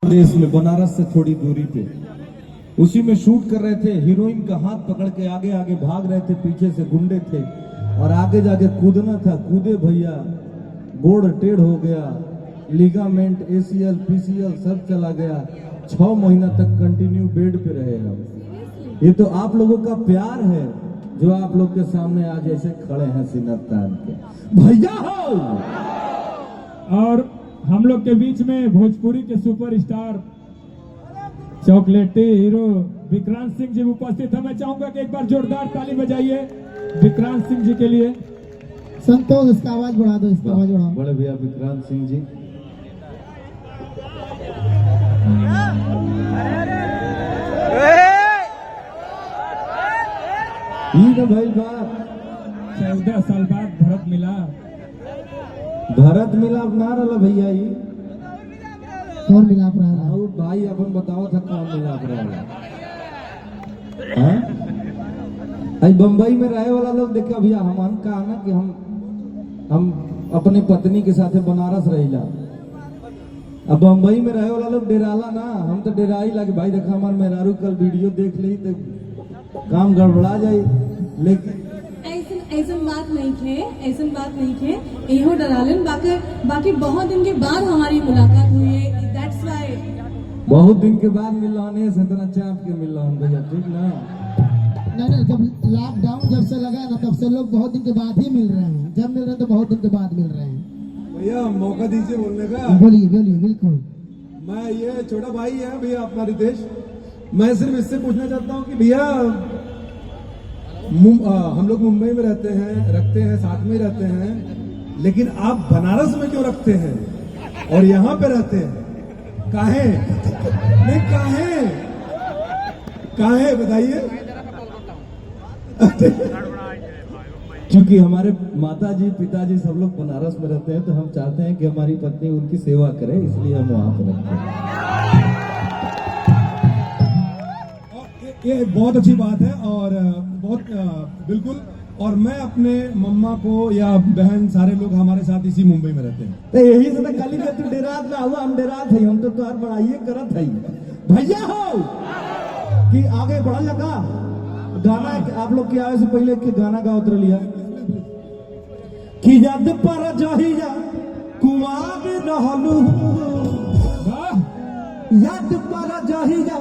प्रदेश में बनारस से थोड़ी दूरी पे उसी में शूट कर रहे थे। हीरोइन का हाथ पकड़ के आगे आगे भाग रहे थे, पीछे से गुंडे थे और आगे जाके कूदना था। कूदे भैया, गोड़ टेढ़ हो गया, लिगामेंट, एसीएल, पीसीएल सब चला गया। 6 महीना तक कंटिन्यू बेड पे रहे हम। ये तो आप लोगों का प्यार है जो आप लोग के सामने आज ऐसे खड़े हैं सीना तान के। भैया हो। और हम लोग के बीच में भोजपुरी के सुपरस्टार चॉकलेटी हीरो विक्रांत सिंह जी उपस्थित है। मैं चाहूंगा कि एक बार जोरदार ताली बजाइए विक्रांत सिंह जी के लिए। संतोष, इसका आवाज बढ़ा दो, इसका आवाज बढ़ाओ। बड़े भैया विक्रांत सिंह जी। भाई बात 14 साल बाद भरत मिला। भरत मिलाप ना रहा भैया, ये कौन मिलाप रहा? भाई अपन बताओ था कौन मिलाप रहा। आई बम्बई में रहे वाला लोग देखा भैया, हम कहा ना कि हम अपने पत्नी के साथ बनारस रहिला। अब बम्बई में रहे वाला लोग डेराला ना, हम तो डेरा ही लगे भाई। देखा हमारे मेहरारू कल वीडियो देख ली तो काम गड़बड़ा जाए। लेकिन ऐसन बात नहीं थे एहो डरालन। बाकी बहुत दिन के बाद हमारी मुलाकात हुई है, दैट्स व्हाई। बहुत दिन के बाद मिल रहा से इतना चाप के मिल रहा भैया, ठीक ना? नहीं, जब लॉकडाउन जब से लगा ना तब से लोग बहुत दिन के बाद ही मिल रहे हैं। जब मिल रहे हैं तो बहुत दिन के बाद मिल रहे हैं। भैया मौका दीजिए बोलने का। बोलिए बिल्कुल। मैं ये छोटा भाई है भैया अपना रितेश। मैं सिर्फ इससे पूछना चाहता हूँ कि भैया हम लोग मुंबई में रखते हैं, साथ में रहते हैं, लेकिन आप बनारस में क्यों रखते हैं और यहाँ पे रहते हैं? काहे? नहीं काहे बताइए। क्योंकि हमारे माताजी पिताजी सब लोग बनारस में रहते हैं, तो हम चाहते हैं कि हमारी पत्नी उनकी सेवा करे, इसलिए हम वहां पर रखते हैं। ये बहुत अच्छी बात है और बहुत बिल्कुल। और मैं अपने मम्मा को या बहन सारे लोग हमारे साथ इसी मुंबई में रहते हैं। तो यही से तो कल तू डेरात ना हुआ, हम डेरात है। हम तो तुहार बढ़ाइए करत है भैया हो कि आगे बढ़ा लगा। गाना आप लोग के आए से पहले के गाना गा उतर लिया कि जद पर जहिया कुआर रहलू, यद पर जहिया